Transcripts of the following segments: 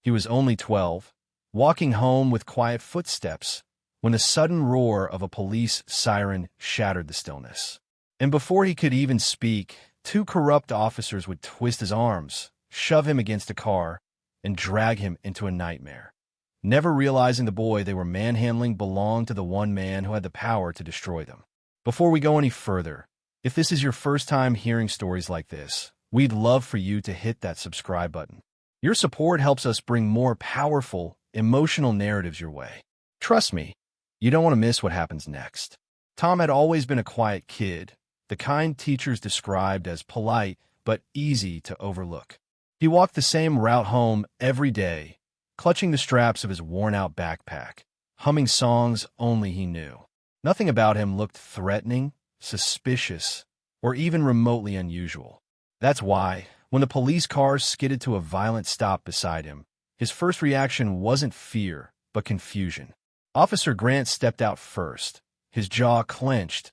He was only 12, walking home with quiet footsteps, when the sudden roar of a police siren shattered the stillness. And before he could even speak, two corrupt officers would twist his arms, shove him against a car, and drag him into a nightmare. Never realizing the boy they were manhandling belonged to the one man who had the power to destroy them. Before we go any further, if this is your first time hearing stories like this, we'd love for you to hit that subscribe button. Your support helps us bring more powerful, emotional narratives your way. Trust me, you don't want to miss what happens next. Tom had always been a quiet kid, the kind teachers described as polite but easy to overlook. He walked the same route home every day, clutching the straps of his worn-out backpack, humming songs only he knew. Nothing about him looked threatening, suspicious, or even remotely unusual. That's why, when the police car skidded to a violent stop beside him, his first reaction wasn't fear, but confusion. Officer Grant stepped out first, his jaw clenched,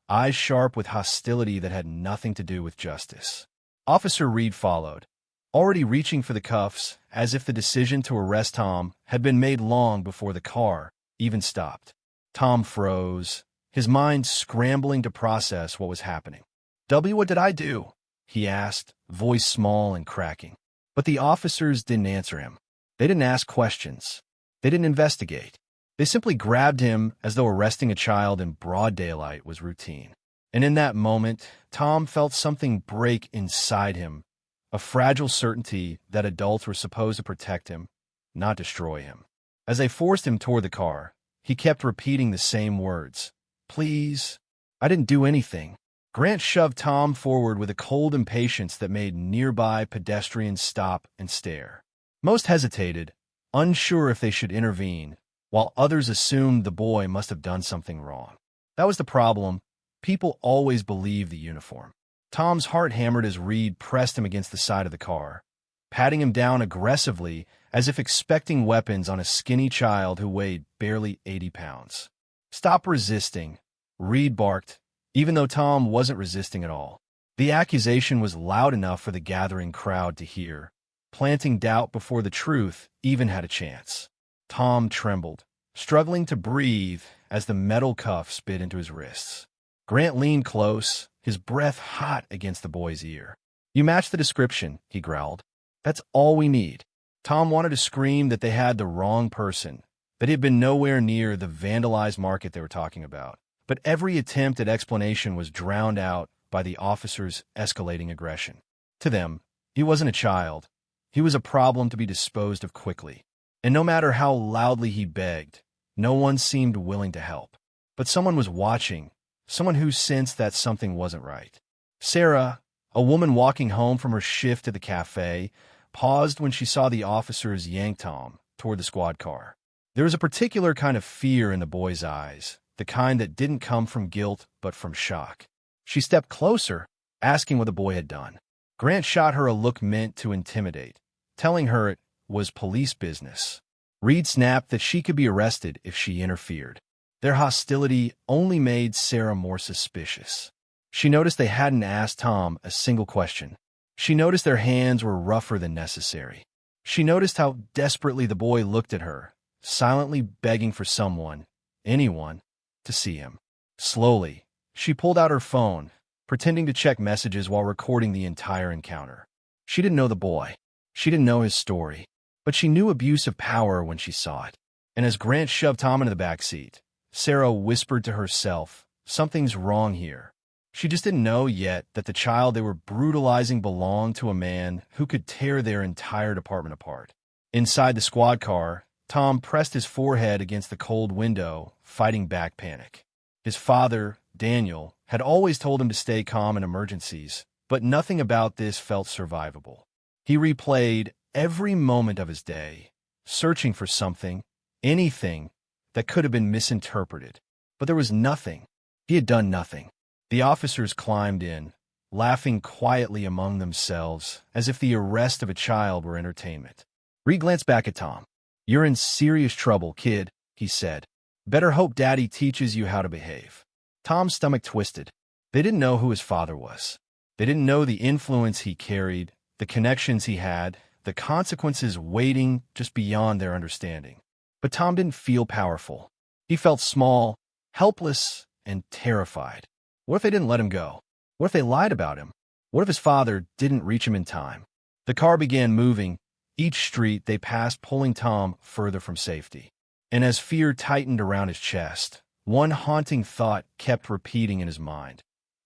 eyes sharp with hostility that had nothing to do with justice. Officer Reed followed, already reaching for the cuffs, as if the decision to arrest Tom had been made long before the car even stopped. Tom froze, his mind scrambling to process what was happening. What did I do?" he asked, voice small and cracking. But the officers didn't answer him. They didn't ask questions. They didn't investigate. They simply grabbed him as though arresting a child in broad daylight was routine. And in that moment, Tom felt something break inside him, a fragile certainty that adults were supposed to protect him, not destroy him. As they forced him toward the car, he kept repeating the same words. "Please, I didn't do anything." Grant shoved Tom forward with a cold impatience that made nearby pedestrians stop and stare. Most hesitated, unsure if they should intervene, while others assumed the boy must have done something wrong. That was the problem. People always believed the uniform. Tom's heart hammered as Reed pressed him against the side of the car, patting him down aggressively as if expecting weapons on a skinny child who weighed barely 80 pounds. "Stop resisting," Reed barked, even though Tom wasn't resisting at all. The accusation was loud enough for the gathering crowd to hear, planting doubt before the truth even had a chance. Tom trembled, struggling to breathe as the metal cuffs bit into his wrists. Grant leaned close, his breath hot against the boy's ear. "You match the description," he growled. "That's all we need." Tom wanted to scream that they had the wrong person, that he had been nowhere near the vandalized market they were talking about. But every attempt at explanation was drowned out by the officer's escalating aggression. To them, he wasn't a child. He was a problem to be disposed of quickly. And no matter how loudly he begged, no one seemed willing to help. But someone was watching, someone who sensed that something wasn't right. Sarah, a woman walking home from her shift at the cafe, paused when she saw the officers yank Tom toward the squad car. There was a particular kind of fear in the boy's eyes, the kind that didn't come from guilt but from shock. She stepped closer, asking what the boy had done. Grant shot her a look meant to intimidate, telling her it was police business. Reed snapped that she could be arrested if she interfered. Their hostility only made Sarah more suspicious. She noticed they hadn't asked Tom a single question. She noticed their hands were rougher than necessary. She noticed how desperately the boy looked at her, silently begging for someone, anyone, to see him. Slowly, she pulled out her phone, pretending to check messages while recording the entire encounter. She didn't know the boy. She didn't know his story. But she knew abuse of power when she saw it. And as Grant shoved Tom into the back seat, Sarah whispered to herself, "Something's wrong here." She just didn't know yet that the child they were brutalizing belonged to a man who could tear their entire department apart. Inside the squad car, Tom pressed his forehead against the cold window, fighting back panic. His father, Daniel, had always told him to stay calm in emergencies, but nothing about this felt survivable. He replayed every moment of his day, searching for something, anything, that could have been misinterpreted. But there was nothing. He had done nothing. The officers climbed in, laughing quietly among themselves, as if the arrest of a child were entertainment. Reed glanced back at Tom. "You're in serious trouble, kid," he said. "Better hope Daddy teaches you how to behave." Tom's stomach twisted. They didn't know who his father was. They didn't know the influence he carried, the connections he had, the consequences waiting just beyond their understanding. But Tom didn't feel powerful. He felt small, helpless, and terrified. What if they didn't let him go? What if they lied about him? What if his father didn't reach him in time? The car began moving, each street they passed pulling Tom further from safety. And as fear tightened around his chest, one haunting thought kept repeating in his mind.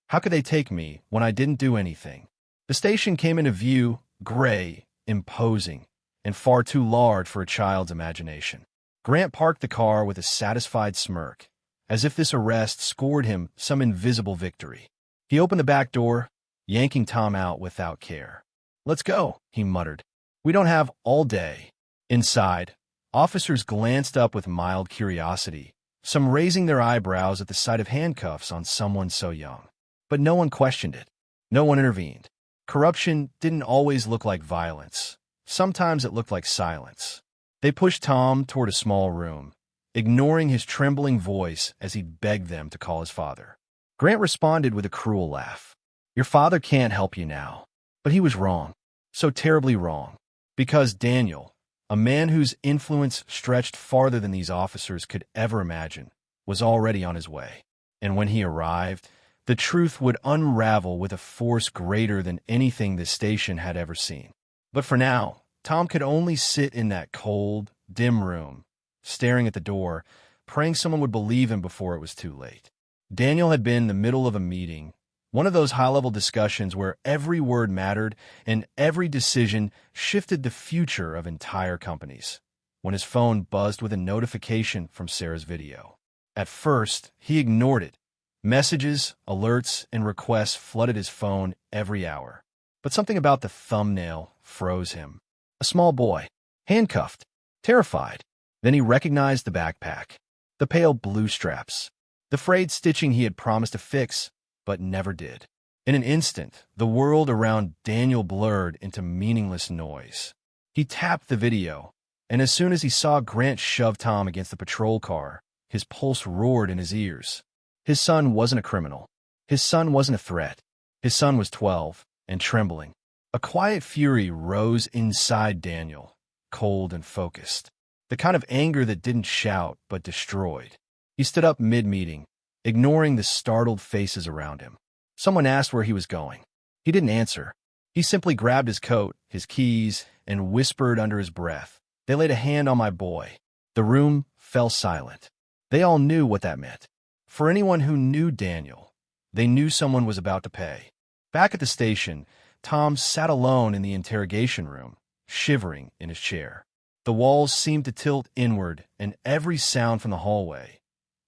How could they take me when I didn't do anything? The station came into view, gray, imposing, and far too large for a child's imagination. Grant parked the car with a satisfied smirk, as if this arrest scored him some invisible victory. He opened the back door, yanking Tom out without care. "Let's go," he muttered. "We don't have all day." Inside, officers glanced up with mild curiosity, some raising their eyebrows at the sight of handcuffs on someone so young. But no one questioned it. No one intervened. Corruption didn't always look like violence. Sometimes it looked like silence. They pushed Tom toward a small room, ignoring his trembling voice as he begged them to call his father. Grant responded with a cruel laugh. "Your father can't help you now." But he was wrong. So terribly wrong. Because Daniel, a man whose influence stretched farther than these officers could ever imagine, was already on his way. And when he arrived, the truth would unravel with a force greater than anything the station had ever seen. But for now, Tom could only sit in that cold, dim room, staring at the door, praying someone would believe him before it was too late. Daniel had been in the middle of a meeting, one of those high-level discussions where every word mattered and every decision shifted the future of entire companies, when his phone buzzed with a notification from Sarah's video. At first, he ignored it. Messages, alerts, and requests flooded his phone every hour. But something about the thumbnail froze him. A small boy, handcuffed, terrified. Then he recognized the backpack, the pale blue straps, the frayed stitching he had promised to fix, but never did. In an instant, the world around Daniel blurred into meaningless noise. He tapped the video, and as soon as he saw Grant shove Tom against the patrol car, his pulse roared in his ears. His son wasn't a criminal. His son wasn't a threat. His son was 12 and trembling. A quiet fury rose inside Daniel, cold and focused. The kind of anger that didn't shout but destroyed. He stood up mid-meeting, ignoring the startled faces around him. Someone asked where he was going. He didn't answer. He simply grabbed his coat, his keys, and whispered under his breath, "They laid a hand on my boy." The room fell silent. They all knew what that meant. For anyone who knew Daniel, they knew someone was about to pay. Back at the station, Tom sat alone in the interrogation room, shivering in his chair. The walls seemed to tilt inward, and every sound from the hallway,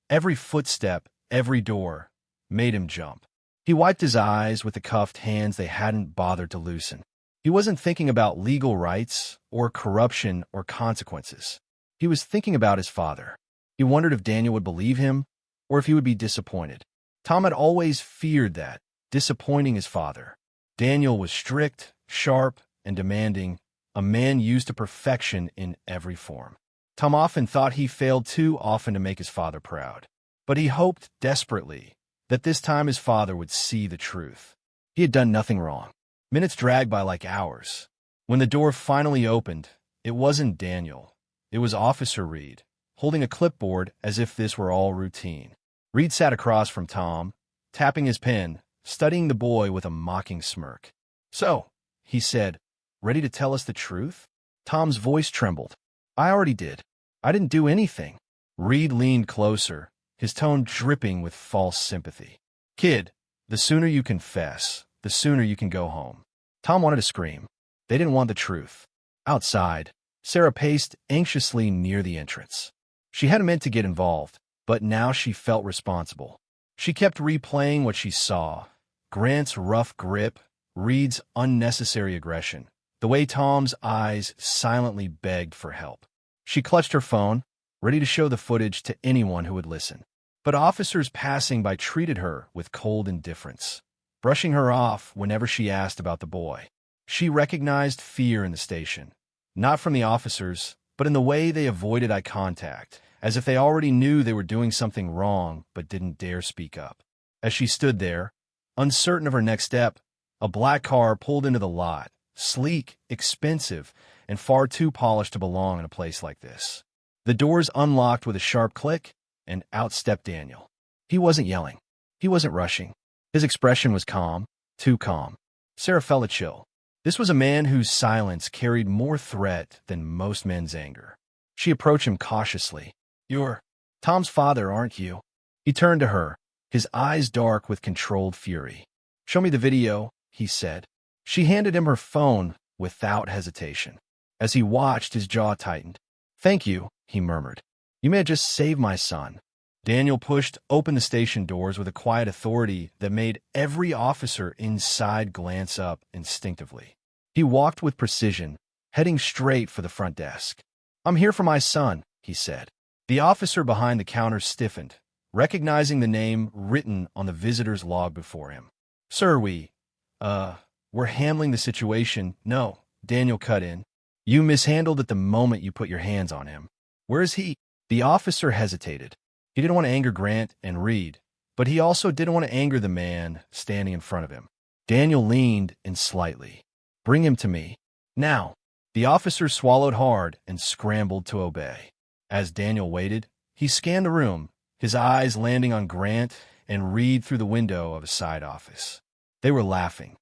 every footstep, every door, made him jump. He wiped his eyes with the cuffed hands they hadn't bothered to loosen. He wasn't thinking about legal rights or corruption or consequences. He was thinking about his father. He wondered if Daniel would believe him or if he would be disappointed. Tom had always feared that, disappointing his father. Daniel was strict, sharp, and demanding, a man used to perfection in every form. Tom often thought he failed too often to make his father proud. But he hoped desperately that this time his father would see the truth. He had done nothing wrong. Minutes dragged by like hours. When the door finally opened, it wasn't Daniel. It was Officer Reed, holding a clipboard as if this were all routine. Reed sat across from Tom, tapping his pen, studying the boy with a mocking smirk. "So," he said, "ready to tell us the truth?" Tom's voice trembled. "I already did. I didn't do anything." Reed leaned closer, his tone dripping with false sympathy. "Kid, the sooner you confess, the sooner you can go home." Tom wanted to scream. They didn't want the truth. Outside, Sarah paced anxiously near the entrance. She hadn't meant to get involved, but now she felt responsible. She kept replaying what she saw. Grant's rough grip, Reed's unnecessary aggression, the way Tom's eyes silently begged for help. She clutched her phone, ready to show the footage to anyone who would listen. But officers passing by treated her with cold indifference, brushing her off whenever she asked about the boy. She recognized fear in the station, not from the officers, but in the way they avoided eye contact, as if they already knew they were doing something wrong but didn't dare speak up. As she stood there, uncertain of her next step, a black car pulled into the lot, sleek, expensive, and far too polished to belong in a place like this. The doors unlocked with a sharp click, and out stepped Daniel. He wasn't yelling. He wasn't rushing. His expression was calm, too calm. Sarah felt a chill. This was a man whose silence carried more threat than most men's anger. She approached him cautiously. "You're Tom's father, aren't you?" He turned to her, his eyes dark with controlled fury. "Show me the video," he said. She handed him her phone without hesitation. As he watched, his jaw tightened. "Thank you," he murmured. "You may have just saved my son." Daniel pushed open the station doors with a quiet authority that made every officer inside glance up instinctively. He walked with precision, heading straight for the front desk. "I'm here for my son," he said. The officer behind the counter stiffened, recognizing the name written on the visitor's log before him. "Sir, we're handling the situation." "No," Daniel cut in. "You mishandled it the moment you put your hands on him." "Where is he?" The officer hesitated. He didn't want to anger Grant and Reed, but he also didn't want to anger the man standing in front of him. Daniel leaned in slightly. "Bring him to me. Now." The officer swallowed hard and scrambled to obey. As Daniel waited, he scanned the room, his eyes landing on Grant and Reed through the window of a side office. They were laughing,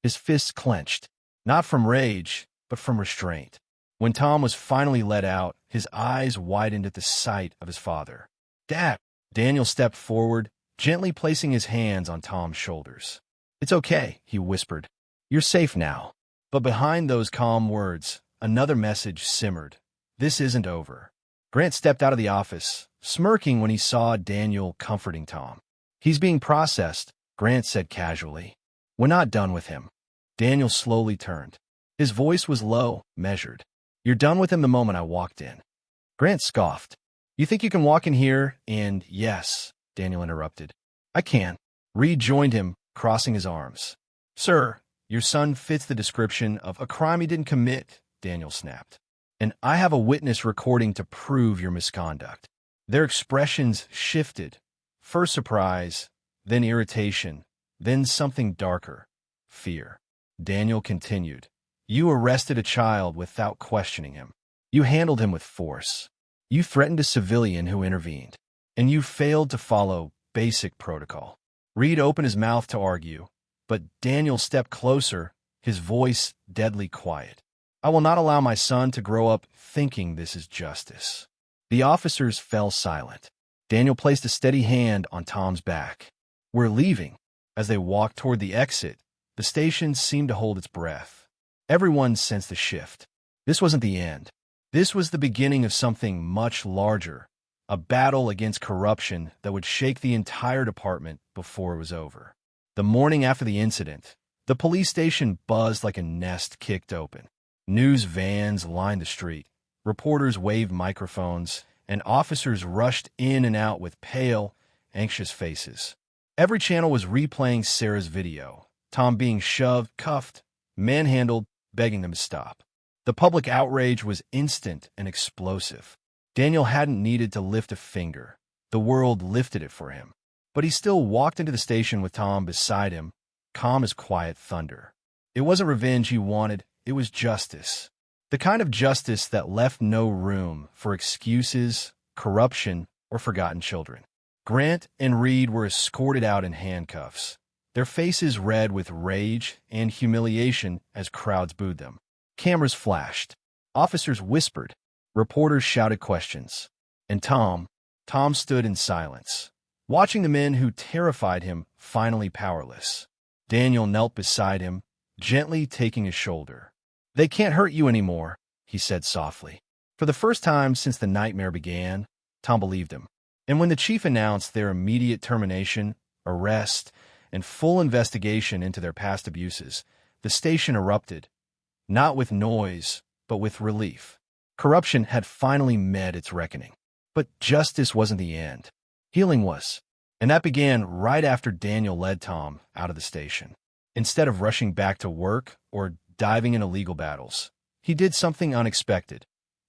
his fists clenched, not from rage, but from restraint. When Tom was finally let out, his eyes widened at the sight of his father. "Dad!" Daniel stepped forward, gently placing his hands on Tom's shoulders. "It's okay," he whispered. "You're safe now." But behind those calm words, another message simmered. This isn't over. Grant stepped out of the office, smirking when he saw Daniel comforting Tom. "He's being processed," Grant said casually. "We're not done with him." Daniel slowly turned. His voice was low, measured. "You're done with him the moment I walked in." Grant scoffed. "You think you can walk in here and—" "Yes," Daniel interrupted. "I can." Reed joined him, crossing his arms. "Sir, your son fits the description of a crime he didn't commit," Daniel snapped. "And I have a witness recording to prove your misconduct." Their expressions shifted. First surprise, then irritation, then something darker, fear. Daniel continued. "You arrested a child without questioning him. You handled him with force. You threatened a civilian who intervened. And you failed to follow basic protocol." Reed opened his mouth to argue, but Daniel stepped closer, his voice deadly quiet. "I will not allow my son to grow up thinking this is justice." The officers fell silent. Daniel placed a steady hand on Tom's back. "We're leaving." As they walked toward the exit, the station seemed to hold its breath. Everyone sensed the shift. This wasn't the end. This was the beginning of something much larger, a battle against corruption that would shake the entire department before it was over. The morning after the incident, the police station buzzed like a nest kicked open. News vans lined the street. Reporters waved microphones, and officers rushed in and out with pale, anxious faces. Every channel was replaying Sarah's video, Tom being shoved, cuffed, manhandled, begging them to stop. The public outrage was instant and explosive. Daniel hadn't needed to lift a finger. The world lifted it for him. But he still walked into the station with Tom beside him, calm as quiet thunder. It wasn't revenge he wanted, it was justice. The kind of justice that left no room for excuses, corruption, or forgotten children. Grant and Reed were escorted out in handcuffs, their faces red with rage and humiliation as crowds booed them. Cameras flashed. Officers whispered. Reporters shouted questions. And Tom stood in silence, watching the men who terrified him finally powerless. Daniel knelt beside him, gently taking his shoulder. "They can't hurt you anymore," he said softly. For the first time since the nightmare began, Tom believed him. And when the chief announced their immediate termination, arrest, and full investigation into their past abuses, the station erupted, not with noise, but with relief. Corruption had finally met its reckoning. But justice wasn't the end. Healing was. And that began right after Daniel led Tom out of the station. Instead of rushing back to work or diving into legal battles, he did something unexpected.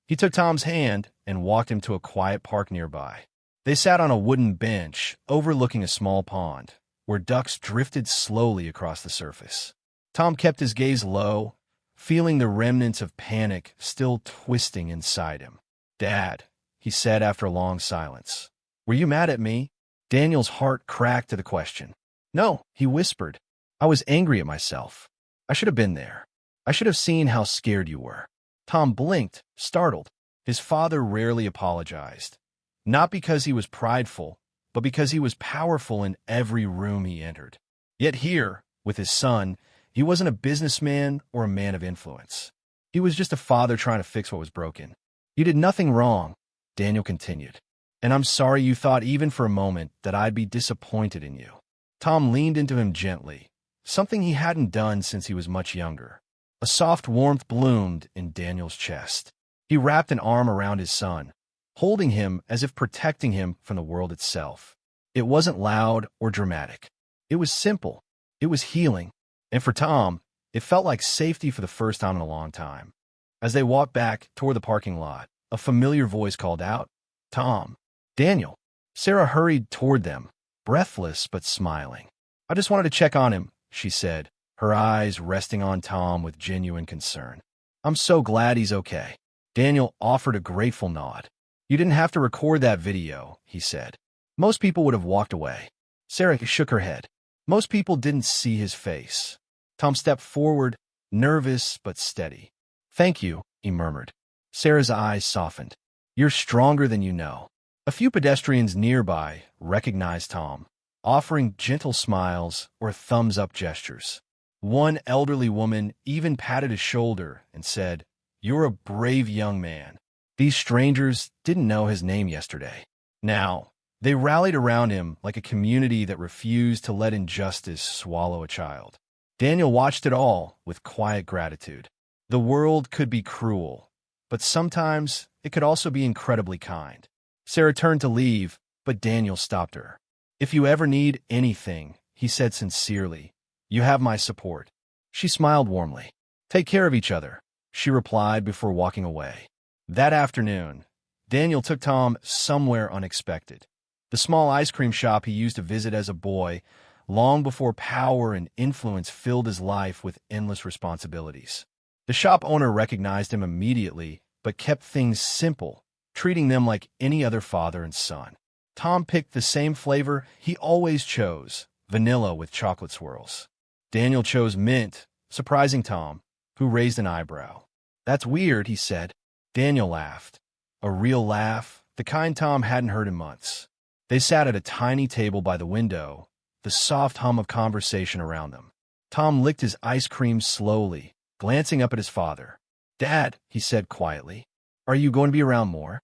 He took Tom's hand and walked him to a quiet park nearby. They sat on a wooden bench overlooking a small pond, where ducks drifted slowly across the surface. Tom kept his gaze low, feeling the remnants of panic still twisting inside him. "Dad," he said after a long silence, "were you mad at me?" Daniel's heart cracked to the question. "No," he whispered. "I was angry at myself. I should have been there. I should have seen how scared you were." Tom blinked, startled. His father rarely apologized, not because he was prideful, but because he was powerful in every room he entered. Yet here, with his son, he wasn't a businessman or a man of influence. He was just a father trying to fix what was broken. "You did nothing wrong," Daniel continued. "And I'm sorry you thought even for a moment that I'd be disappointed in you." Tom leaned into him gently, something he hadn't done since he was much younger. A soft warmth bloomed in Daniel's chest. He wrapped an arm around his son, holding him as if protecting him from the world itself. It wasn't loud or dramatic. It was simple. It was healing. And for Tom, it felt like safety for the first time in a long time. As they walked back toward the parking lot, a familiar voice called out, "Tom." "Daniel." Sarah hurried toward them, breathless but smiling. "I just wanted to check on him," she said, her eyes resting on Tom with genuine concern. "I'm so glad he's okay." Daniel offered a grateful nod. "You didn't have to record that video," he said. "Most people would have walked away." Sarah shook her head. "Most people didn't see his face." Tom stepped forward, nervous but steady. "Thank you," he murmured. Sarah's eyes softened. "You're stronger than you know." A few pedestrians nearby recognized Tom, offering gentle smiles or thumbs-up gestures. One elderly woman even patted his shoulder and said, "You're a brave young man." These strangers didn't know his name yesterday. Now, they rallied around him like a community that refused to let injustice swallow a child. Daniel watched it all with quiet gratitude. The world could be cruel, but sometimes it could also be incredibly kind. Sarah turned to leave, but Daniel stopped her. "If you ever need anything," he said sincerely, "you have my support." She smiled warmly. "Take care of each other," she replied before walking away. That afternoon, Daniel took Tom somewhere unexpected. The small ice cream shop he used to visit as a boy, long before power and influence filled his life with endless responsibilities. The shop owner recognized him immediately, but kept things simple, treating them like any other father and son. Tom picked the same flavor he always chose, vanilla with chocolate swirls. Daniel chose mint, surprising Tom, who raised an eyebrow. "That's weird," he said. Daniel laughed. A real laugh, the kind Tom hadn't heard in months. They sat at a tiny table by the window, the soft hum of conversation around them. Tom licked his ice cream slowly, glancing up at his father. "Dad," he said quietly, "are you going to be around more?"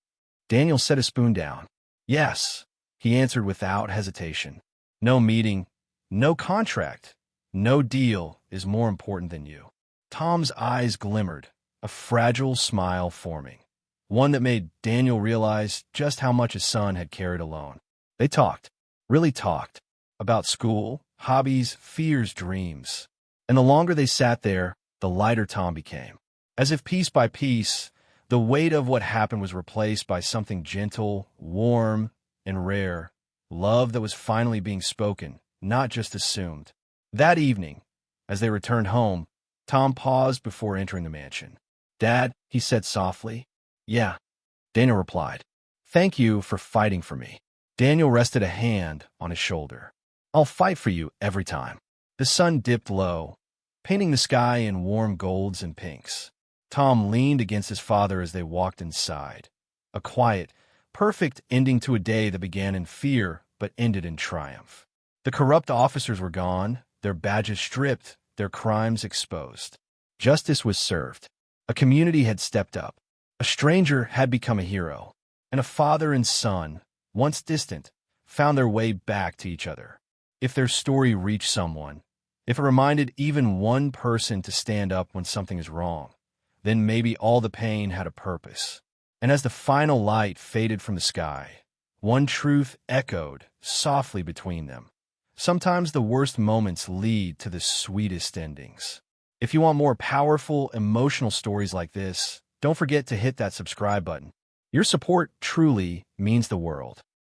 Daniel set his spoon down. "Yes," he answered without hesitation. "No meeting, no contract, no deal is more important than you." Tom's eyes glimmered, a fragile smile forming, one that made Daniel realize just how much his son had carried alone. They talked, really talked, about school, hobbies, fears, dreams. And the longer they sat there, the lighter Tom became. As if piece by piece, the weight of what happened was replaced by something gentle, warm, and rare, love that was finally being spoken, not just assumed. That evening, as they returned home, Tom paused before entering the mansion. "Dad," he said softly. "Yeah," Daniel replied. "Thank you for fighting for me." Daniel rested a hand on his shoulder. "I'll fight for you every time." The sun dipped low, painting the sky in warm golds and pinks. Tom leaned against his father as they walked inside. A quiet, perfect ending to a day that began in fear but ended in triumph. The corrupt officers were gone, their badges stripped, their crimes exposed. Justice was served. A community had stepped up. A stranger had become a hero. And a father and son, once distant, found their way back to each other. If their story reached someone, if it reminded even one person to stand up when something is wrong, then maybe all the pain had a purpose. And as the final light faded from the sky, one truth echoed softly between them. Sometimes the worst moments lead to the sweetest endings. If you want more powerful, emotional stories like this, don't forget to hit that subscribe button. Your support truly means the world.